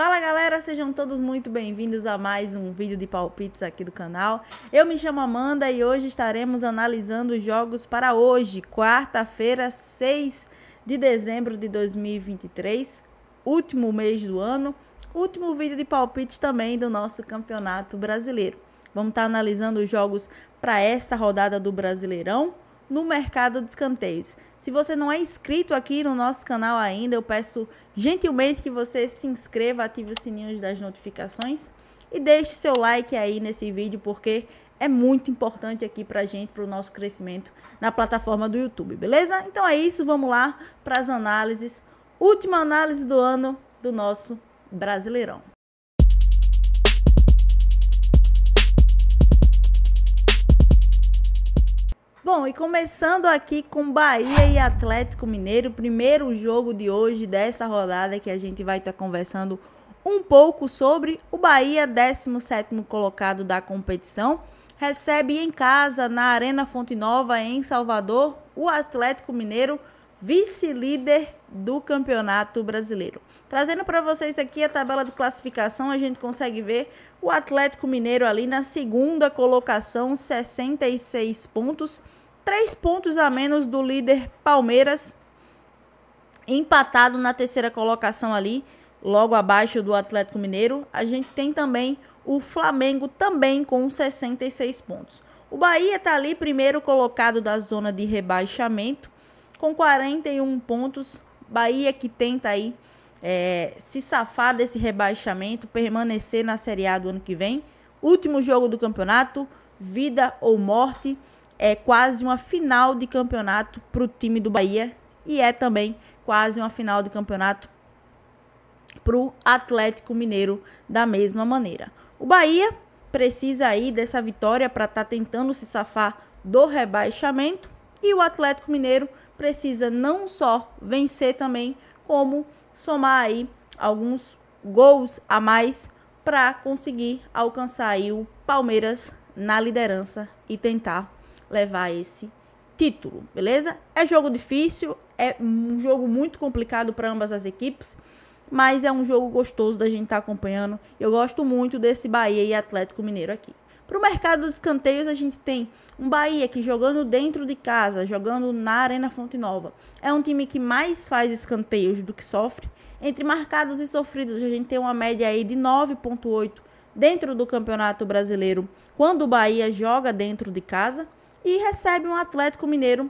Fala galera, sejam todos muito bem-vindos a mais um vídeo de palpites aqui do canal. Eu me chamo Amanda e hoje estaremos analisando os jogos para hoje, quarta-feira, 6 de dezembro de 2023, último mês do ano, último vídeo de palpites também do nosso Campeonato Brasileiro. Vamos estar analisando os jogos para esta rodada do Brasileirão no mercado de escanteios. Se você não é inscrito aqui no nosso canal ainda, eu peço gentilmente que você se inscreva, ative os sininhos das notificações e deixe seu like aí nesse vídeo, porque é muito importante aqui pra gente, pro nosso crescimento na plataforma do YouTube, beleza? Então é isso, vamos lá para as análises. Última análise do ano do nosso Brasileirão. Bom, e começando aqui com Bahia e Atlético Mineiro, primeiro jogo de hoje dessa rodada que a gente vai estar conversando um pouco sobre. O Bahia, 17º colocado da competição, recebe em casa na Arena Fonte Nova, em Salvador, o Atlético Mineiro, vice-líder do Campeonato Brasileiro. Trazendo para vocês aqui a tabela de classificação, a gente consegue ver o Atlético Mineiro ali na segunda colocação, 66 pontos, 3 pontos a menos do líder Palmeiras, empatado na terceira colocação ali, logo abaixo do Atlético Mineiro. A gente tem também o Flamengo também com 66 pontos. O Bahia está ali primeiro colocado da zona de rebaixamento, com 41 pontos. Bahia que tenta aí se safar desse rebaixamento, permanecer na Série A do ano que vem. Último jogo do campeonato, vida ou morte. É quase uma final de campeonato para o time do Bahia e é também quase uma final de campeonato para o Atlético Mineiro da mesma maneira. O Bahia precisa aí dessa vitória para estar tentando se safar do rebaixamento e o Atlético Mineiro precisa não só vencer também, como somar aí alguns gols a mais para conseguir alcançar aí o Palmeiras na liderança e tentar levar esse título, beleza? É jogo difícil, é um jogo muito complicado para ambas as equipes, mas é um jogo gostoso da gente estar acompanhando. Eu gosto muito desse Bahia e Atlético Mineiro aqui. Para o mercado dos escanteios, a gente tem um Bahia que jogando dentro de casa, jogando na Arena Fonte Nova, é um time que mais faz escanteios do que sofre. Entre marcados e sofridos, a gente tem uma média aí de 9,8 dentro do Campeonato Brasileiro, quando o Bahia joga dentro de casa. E recebe um Atlético Mineiro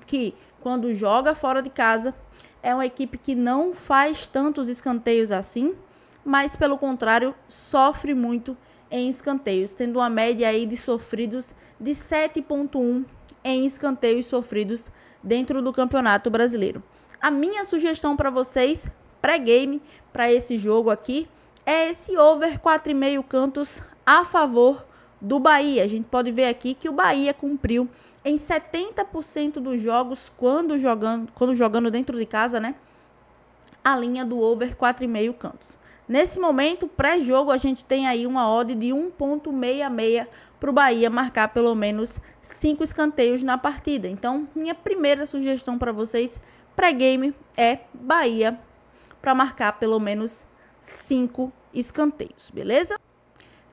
que, quando joga fora de casa, é uma equipe que não faz tantos escanteios assim, mas, pelo contrário, sofre muito em escanteios, tendo uma média aí de sofridos de 7,1 em escanteios sofridos dentro do Campeonato Brasileiro. A minha sugestão para vocês, pré-game, para esse jogo aqui, é esse over 4,5 cantos a favor do Bahia. A gente pode ver aqui que o Bahia cumpriu em 70% dos jogos, quando jogando dentro de casa, né? A linha do over 4,5 cantos. Nesse momento, pré-jogo, a gente tem aí uma odd de 1,66 para o Bahia marcar pelo menos 5 escanteios na partida. Então, minha primeira sugestão para vocês, pré-game, é Bahia para marcar pelo menos 5 escanteios, beleza?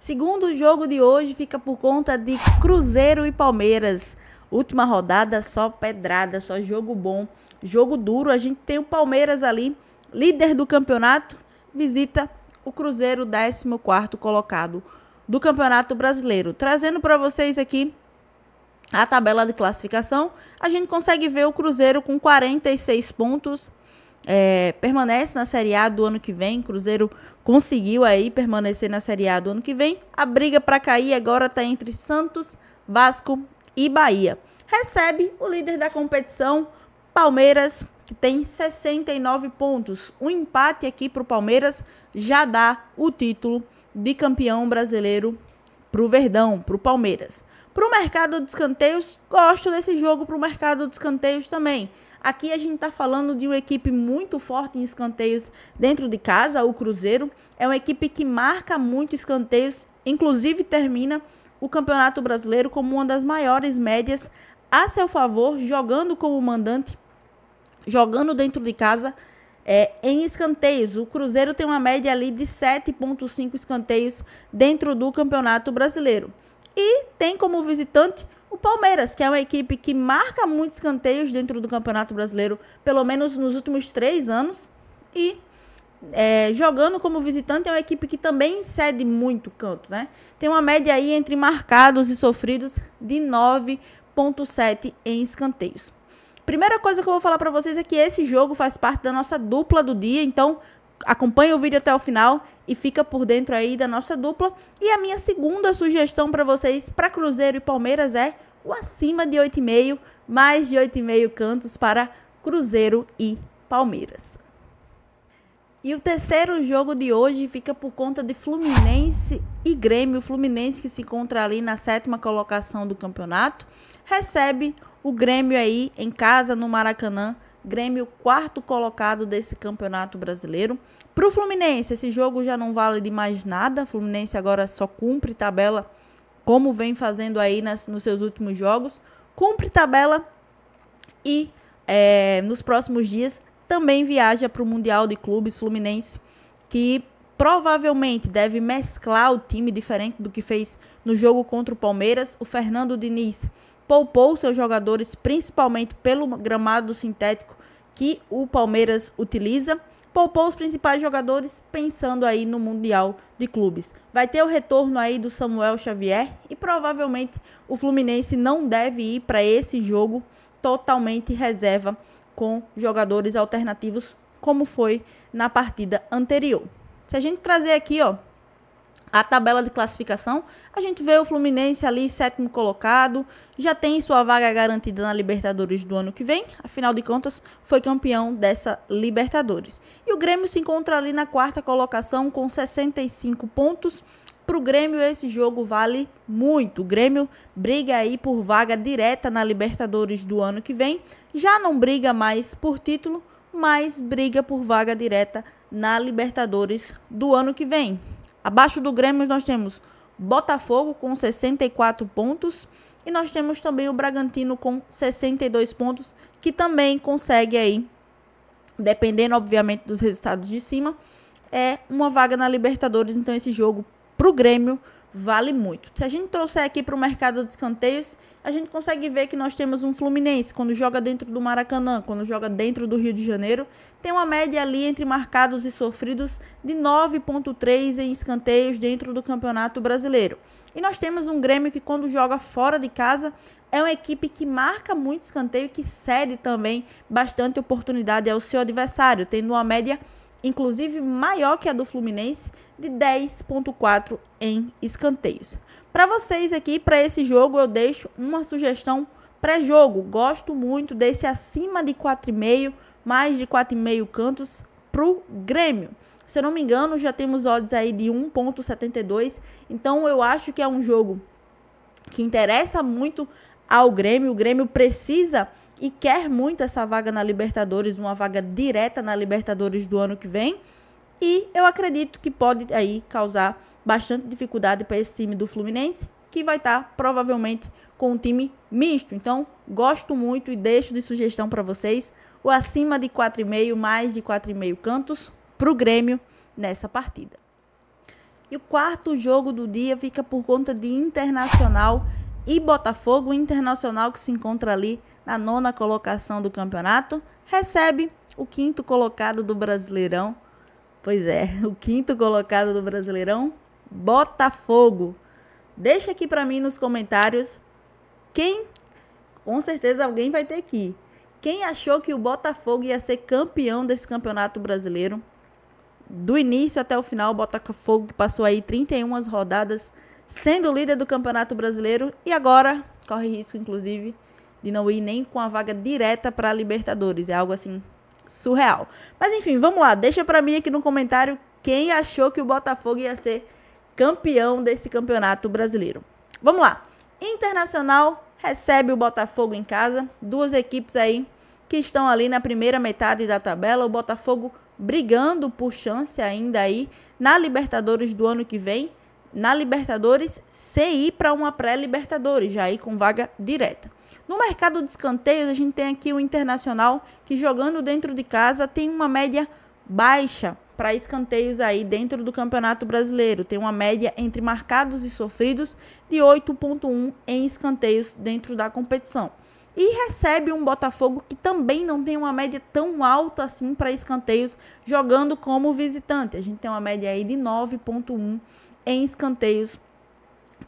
Segundo jogo de hoje fica por conta de Cruzeiro e Palmeiras. Última rodada, só pedrada, só jogo bom, jogo duro. A gente tem o Palmeiras ali, líder do campeonato, visita o Cruzeiro, 14º colocado do Campeonato Brasileiro. Trazendo para vocês aqui a tabela de classificação, a gente consegue ver o Cruzeiro com 46 pontos, permanece na Série A do ano que vem. Cruzeiro conseguiu aí permanecer na Série A do ano que vem. A briga para cair agora está entre Santos, Vasco e Bahia. Recebe o líder da competição, Palmeiras, que tem 69 pontos. Um empate aqui para o Palmeiras já dá o título de campeão brasileiro para o Verdão, para o Palmeiras. Para o mercado de escanteios, gosto desse jogo para o mercado de escanteios também. Aqui a gente está falando de uma equipe muito forte em escanteios dentro de casa. O Cruzeiro é uma equipe que marca muito escanteios, inclusive termina o Campeonato Brasileiro como uma das maiores médias a seu favor, jogando como mandante, jogando dentro de casa. em escanteios. O Cruzeiro tem uma média ali de 7,5 escanteios dentro do Campeonato Brasileiro. E tem como visitante o Palmeiras, que é uma equipe que marca muitos escanteios dentro do Campeonato Brasileiro, pelo menos nos últimos 3 anos. E jogando como visitante é uma equipe que também cede muito canto, né? Tem uma média aí entre marcados e sofridos de 9,7 em escanteios. Primeira coisa que eu vou falar para vocês é que esse jogo faz parte da nossa dupla do dia, então acompanhe o vídeo até o final e fica por dentro aí da nossa dupla. E a minha segunda sugestão para vocês, para Cruzeiro e Palmeiras, é o acima de 8,5, mais de 8,5 cantos para Cruzeiro e Palmeiras. E o terceiro jogo de hoje fica por conta de Fluminense e Grêmio. O Fluminense, que se encontra ali na 7ª colocação do campeonato, recebe o Grêmio aí em casa no Maracanã. Grêmio 4º colocado desse campeonato brasileiro. Para o Fluminense, esse jogo já não vale de mais nada. O Fluminense agora só cumpre tabela como vem fazendo aí nos seus últimos jogos. Cumpre tabela e nos próximos dias também viaja para o Mundial de Clubes. Fluminense, que provavelmente deve mesclar o time diferente do que fez no jogo contra o Palmeiras. O Fernando Diniz poupou seus jogadores, principalmente pelo gramado sintético que o Palmeiras utiliza. Poupou os principais jogadores pensando aí no Mundial de Clubes. Vai ter o retorno aí do Samuel Xavier e provavelmente o Fluminense não deve ir para esse jogo totalmente reserva com jogadores alternativos, como foi na partida anterior. Se a gente trazer aqui, ó, a tabela de classificação, a gente vê o Fluminense ali 7º colocado, já tem sua vaga garantida na Libertadores do ano que vem, afinal de contas foi campeão dessa Libertadores. E o Grêmio se encontra ali na 4ª colocação com 65 pontos. Para o Grêmio esse jogo vale muito. O Grêmio briga aí por vaga direta na Libertadores do ano que vem, já não briga mais por título, mas briga por vaga direta na Libertadores do ano que vem. Abaixo do Grêmio nós temos Botafogo com 64 pontos e nós temos também o Bragantino com 62 pontos, que também consegue aí, dependendo obviamente dos resultados de cima, uma vaga na Libertadores. Então esse jogo para o Grêmio vale muito. Se a gente trouxer aqui para o mercado de escanteios, a gente consegue ver que nós temos um Fluminense, quando joga dentro do Maracanã, quando joga dentro do Rio de Janeiro, tem uma média ali entre marcados e sofridos de 9,3 em escanteios dentro do Campeonato Brasileiro. E nós temos um Grêmio que, quando joga fora de casa, é uma equipe que marca muito escanteio e que cede também bastante oportunidade ao seu adversário, tendo uma média inclusive maior que a do Fluminense, de 10,4 em escanteios. Para vocês aqui, para esse jogo, eu deixo uma sugestão pré-jogo. Gosto muito desse acima de 4,5, mais de 4,5 cantos para o Grêmio. Se eu não me engano, já temos odds aí de 1,72. Então, eu acho que é um jogo que interessa muito ao Grêmio. O Grêmio precisa e quer muito essa vaga na Libertadores, uma vaga direta na Libertadores do ano que vem. E eu acredito que pode aí causar bastante dificuldade para esse time do Fluminense, que vai estar provavelmente com um time misto. Então, gosto muito e deixo de sugestão para vocês o acima de 4,5, mais de 4,5 cantos para o Grêmio nessa partida. E o quarto jogo do dia fica por conta de Internacional e Botafogo. O Internacional, que se encontra ali na 9ª colocação do campeonato, recebe o 5º colocado do Brasileirão. Pois é, o 5º colocado do Brasileirão, Botafogo. Deixa aqui para mim nos comentários com certeza alguém vai ter aqui, quem achou que o Botafogo ia ser campeão desse campeonato brasileiro. Do início até o final, o Botafogo que passou aí 31 rodadas sendo líder do Campeonato Brasileiro e agora corre risco, inclusive, de não ir nem com a vaga direta para a Libertadores. É algo assim surreal. Mas enfim, vamos lá. Deixa para mim aqui no comentário quem achou que o Botafogo ia ser campeão desse Campeonato Brasileiro. Vamos lá. Internacional recebe o Botafogo em casa. Duas equipes aí que estão ali na primeira metade da tabela. O Botafogo brigando por chance ainda aí na Libertadores do ano que vem. Na Libertadores, se ir para uma pré-Libertadores, já aí com vaga direta. No mercado de escanteios, a gente tem aqui o Internacional, que jogando dentro de casa tem uma média baixa para escanteios aí dentro do Campeonato Brasileiro. Tem uma média entre marcados e sofridos de 8,1 em escanteios dentro da competição. E recebe um Botafogo que também não tem uma média tão alta assim para escanteios jogando como visitante. A gente tem uma média aí de 9,1 em escanteios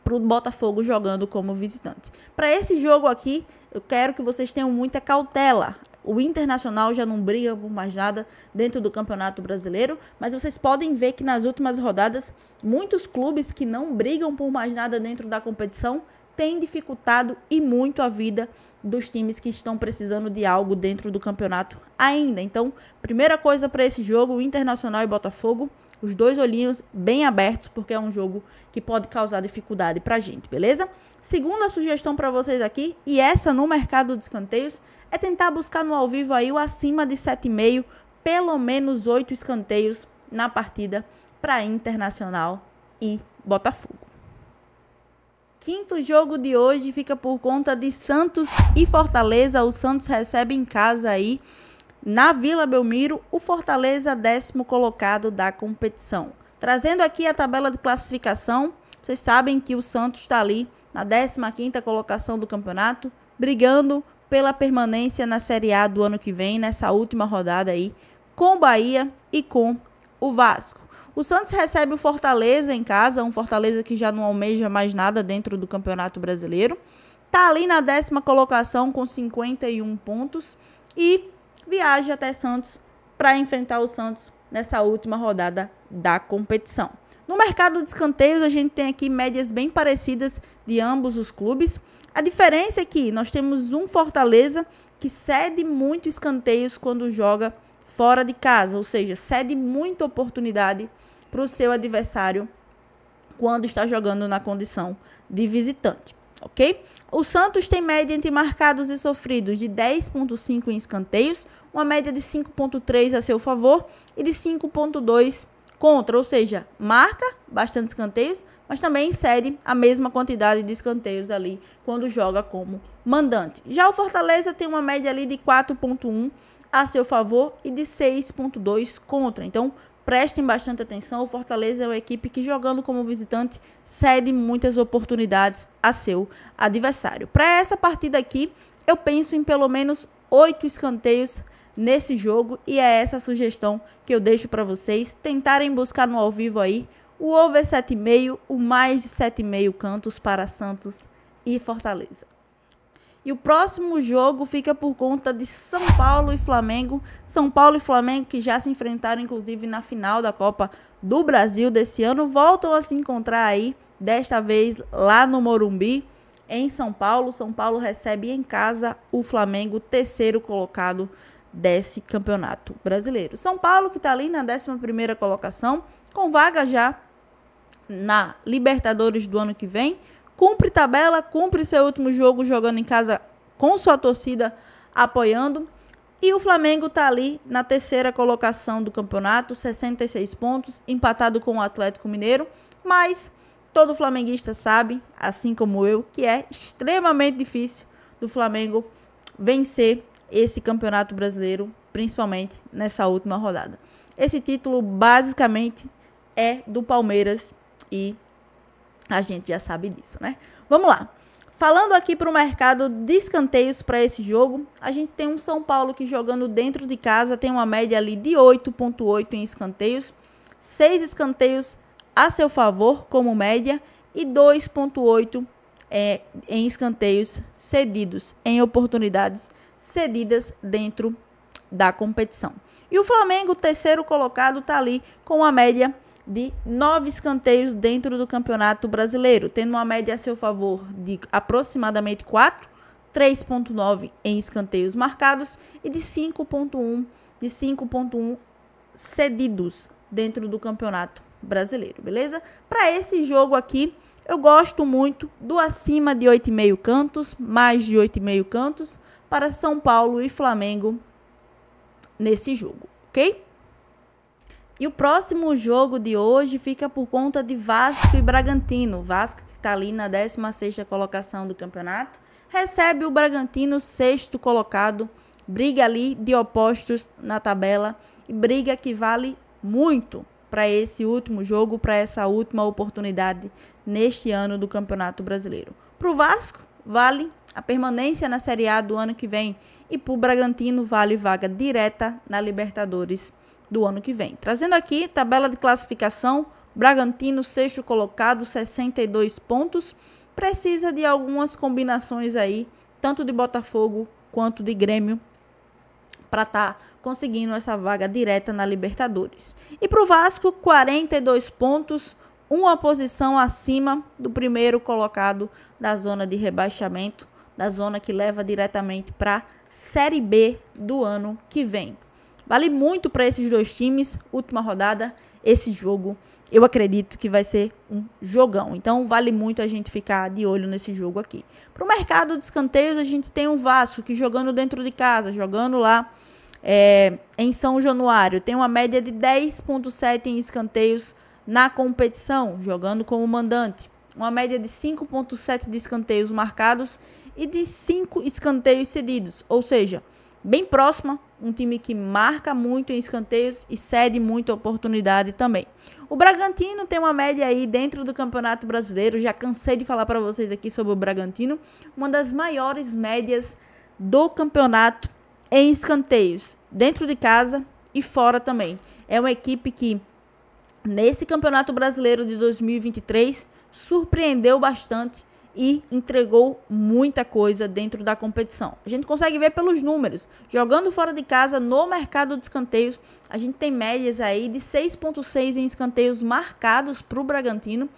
para o Botafogo jogando como visitante. Para esse jogo aqui, eu quero que vocês tenham muita cautela. O Internacional já não briga por mais nada dentro do Campeonato Brasileiro, mas vocês podem ver que nas últimas rodadas, muitos clubes que não brigam por mais nada dentro da competição têm dificultado e muito a vida dos times que estão precisando de algo dentro do campeonato ainda. Então, primeira coisa para esse jogo, o Internacional e Botafogo, os dois olhinhos bem abertos, porque é um jogo que pode causar dificuldade para a gente, beleza? Segunda sugestão para vocês aqui, e essa no mercado de escanteios, é tentar buscar no ao vivo aí o acima de 7,5, pelo menos 8 escanteios na partida para Internacional e Botafogo. Quinto jogo de hoje fica por conta de Santos e Fortaleza. O Santos recebe em casa aí, na Vila Belmiro, o Fortaleza, 10º colocado da competição. Trazendo aqui a tabela de classificação, vocês sabem que o Santos está ali na 15ª colocação do campeonato, brigando pela permanência na Série A do ano que vem, nessa última rodada aí, com o Bahia e com o Vasco. O Santos recebe o Fortaleza em casa, um Fortaleza que já não almeja mais nada dentro do Campeonato Brasileiro. Está ali na 10ª colocação com 51 pontos e viaja até Santos para enfrentar o Santos nessa última rodada da competição. No mercado de escanteios, a gente tem aqui médias bem parecidas de ambos os clubes. A diferença é que nós temos um Fortaleza que cede muito escanteios quando joga fora de casa, ou seja, cede muita oportunidade para o seu adversário quando está jogando na condição de visitante, ok? O Santos tem média entre marcados e sofridos de 10,5 em escanteios, uma média de 5,3 a seu favor e de 5,2 contra, ou seja, marca bastante escanteios, mas também cede a mesma quantidade de escanteios ali quando joga como mandante. Já o Fortaleza tem uma média ali de 4,1 a seu favor e de 6,2 contra. Então, prestem bastante atenção, o Fortaleza é uma equipe que jogando como visitante cede muitas oportunidades a seu adversário. Para essa partida aqui, eu penso em pelo menos 8 escanteios nesse jogo e é essa a sugestão que eu deixo para vocês tentarem buscar no ao vivo aí o over 7,5, o mais de 7,5 cantos para Santos e Fortaleza. E o próximo jogo fica por conta de São Paulo e Flamengo. São Paulo e Flamengo, que já se enfrentaram, inclusive, na final da Copa do Brasil desse ano, voltam a se encontrar aí, desta vez lá no Morumbi, em São Paulo. São Paulo recebe em casa o Flamengo, 3º colocado desse campeonato brasileiro. São Paulo, que está ali na 11ª colocação, com vaga já na Libertadores do ano que vem, cumpre tabela, cumpre seu último jogo jogando em casa com sua torcida apoiando. E o Flamengo está ali na 3ª colocação do campeonato, 66 pontos, empatado com o Atlético Mineiro. Mas todo flamenguista sabe, assim como eu, que é extremamente difícil do Flamengo vencer esse campeonato brasileiro, principalmente nessa última rodada. Esse título basicamente é do Palmeiras e a gente já sabe disso, né? Vamos lá. Falando aqui para o mercado de escanteios para esse jogo, a gente tem um São Paulo que jogando dentro de casa tem uma média ali de 8,8 em escanteios, 6 escanteios a seu favor como média e 2,8 em escanteios cedidos, em oportunidades cedidas dentro da competição. E o Flamengo, 3º colocado, está ali com uma média de 9 escanteios dentro do Campeonato Brasileiro, tendo uma média a seu favor de aproximadamente 4, 3,9 em escanteios marcados e de 5,1 cedidos dentro do Campeonato Brasileiro, beleza? Para esse jogo aqui, eu gosto muito do acima de 8,5 cantos, mais de 8,5 cantos, para São Paulo e Flamengo nesse jogo, ok? E o próximo jogo de hoje fica por conta de Vasco e Bragantino. Vasco que está ali na 16ª colocação do campeonato, recebe o Bragantino, sexto colocado, briga ali de opostos na tabela, e briga que vale muito para esse último jogo, para essa última oportunidade neste ano do Campeonato Brasileiro. Para o Vasco, vale a permanência na Série A do ano que vem, e para o Bragantino vale vaga direta na Libertadores do ano que vem. Trazendo aqui tabela de classificação, Bragantino, sexto colocado, 62 pontos, precisa de algumas combinações aí, tanto de Botafogo quanto de Grêmio, para estar conseguindo essa vaga direta na Libertadores. E para o Vasco, 42 pontos, uma posição acima do primeiro colocado da zona de rebaixamento, da zona que leva diretamente para a Série B do ano que vem. Vale muito para esses dois times, última rodada, esse jogo, eu acredito que vai ser um jogão. Então, vale muito a gente ficar de olho nesse jogo aqui. Para o mercado de escanteios, a gente tem o Vasco, que jogando dentro de casa, jogando lá em São Januário, tem uma média de 10,7 em escanteios na competição, jogando como mandante. Uma média de 5,7 de escanteios marcados e de 5 escanteios cedidos, ou seja, bem próxima, um time que marca muito em escanteios e cede muita oportunidade também. O Bragantino tem uma média aí dentro do Campeonato Brasileiro, já cansei de falar para vocês aqui sobre o Bragantino, uma das maiores médias do campeonato em escanteios, dentro de casa e fora também. É uma equipe que, nesse Campeonato Brasileiro de 2023, surpreendeu bastante e entregou muita coisa dentro da competição. A gente consegue ver pelos números. Jogando fora de casa, no mercado de escanteios, a gente tem médias aí de 6,6 em escanteios marcados para o Bragantino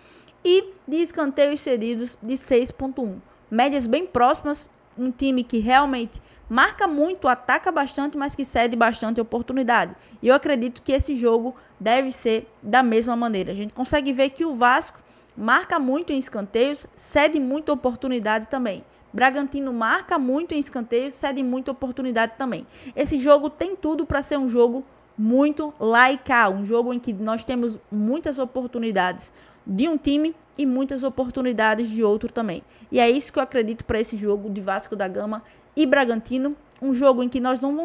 e de escanteios cedidos de 6,1. Médias bem próximas, um time que realmente marca muito, ataca bastante, mas que cede bastante oportunidade. E eu acredito que esse jogo deve ser da mesma maneira. A gente consegue ver que o Vasco marca muito em escanteios, cede muita oportunidade também. Bragantino marca muito em escanteios, cede muita oportunidade também. Esse jogo tem tudo para ser um jogo muito laica, um jogo em que nós temos muitas oportunidades de um time e muitas oportunidades de outro também. E é isso que eu acredito para esse jogo de Vasco da Gama e Bragantino, um jogo em que nós não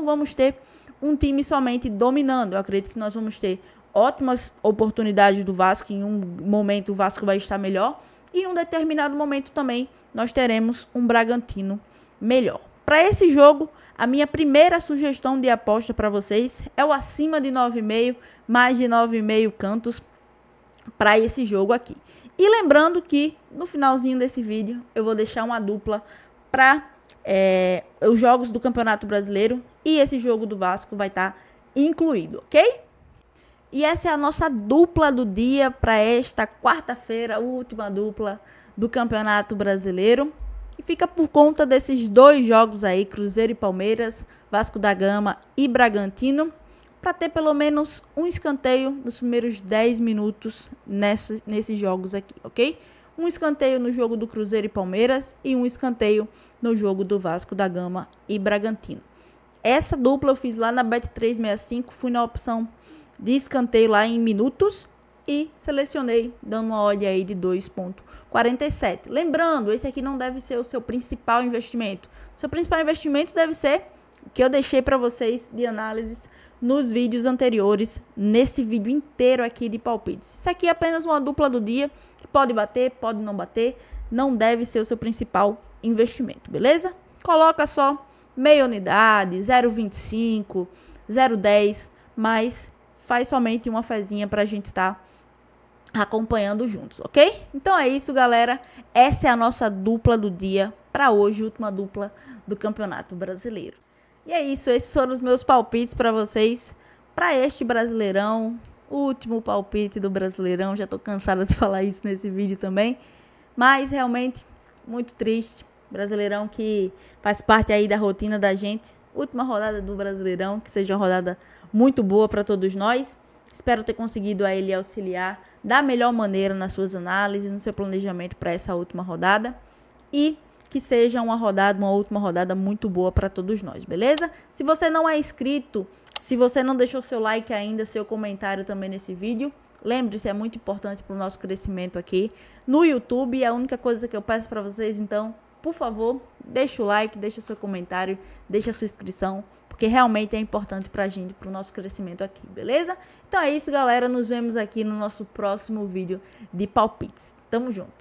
vamos ter um time somente dominando. Eu acredito que nós vamos ter ótimas oportunidades do Vasco. Em um momento o Vasco vai estar melhor e em um determinado momento também nós teremos um Bragantino melhor. Para esse jogo, a minha primeira sugestão de aposta para vocês é o acima de 9,5, mais de 9,5 cantos para esse jogo aqui. E lembrando que no finalzinho desse vídeo eu vou deixar uma dupla para os jogos do Campeonato Brasileiro e esse jogo do Vasco vai estar incluído, ok? E essa é a nossa dupla do dia para esta quarta-feira, última dupla do Campeonato Brasileiro. E fica por conta desses dois jogos aí, Cruzeiro e Palmeiras, Vasco da Gama e Bragantino, para ter pelo menos um escanteio nos primeiros 10 minutos nesses jogos aqui, ok? Um escanteio no jogo do Cruzeiro e Palmeiras e um escanteio no jogo do Vasco da Gama e Bragantino. Essa dupla eu fiz lá na Bet365, fui na opção de escanteio lá em minutos e selecionei dando uma odd aí de 2,47. Lembrando, esse aqui não deve ser o seu principal investimento. O seu principal investimento deve ser o que eu deixei para vocês de análise nos vídeos anteriores, nesse vídeo inteiro aqui de palpites. Isso aqui é apenas uma dupla do dia, que pode bater, pode não bater, não deve ser o seu principal investimento, beleza? Coloca só meia unidade, 0,25, 0,10, mas faz somente uma fezinha para a gente estar acompanhando juntos, ok? Então é isso, galera. Essa é a nossa dupla do dia para hoje, última dupla do Campeonato Brasileiro. E é isso, esses foram os meus palpites para vocês, para este Brasileirão, o último palpite do Brasileirão. Já tô cansada de falar isso nesse vídeo também, mas realmente muito triste. Brasileirão que faz parte aí da rotina da gente. Última rodada do Brasileirão, que seja uma rodada muito boa para todos nós. Espero ter conseguido a ele auxiliar da melhor maneira nas suas análises, no seu planejamento para essa última rodada. E que seja uma última rodada muito boa para todos nós, beleza? Se você não é inscrito, se você não deixou seu like ainda, seu comentário também nesse vídeo, lembre-se, é muito importante para o nosso crescimento aqui no YouTube. A única coisa que eu peço para vocês, então, por favor, deixa o like, deixa o seu comentário, deixa a sua inscrição, porque realmente é importante pra gente, pro nosso crescimento aqui, beleza? Então é isso, galera. Nos vemos aqui no nosso próximo vídeo de palpites. Tamo junto!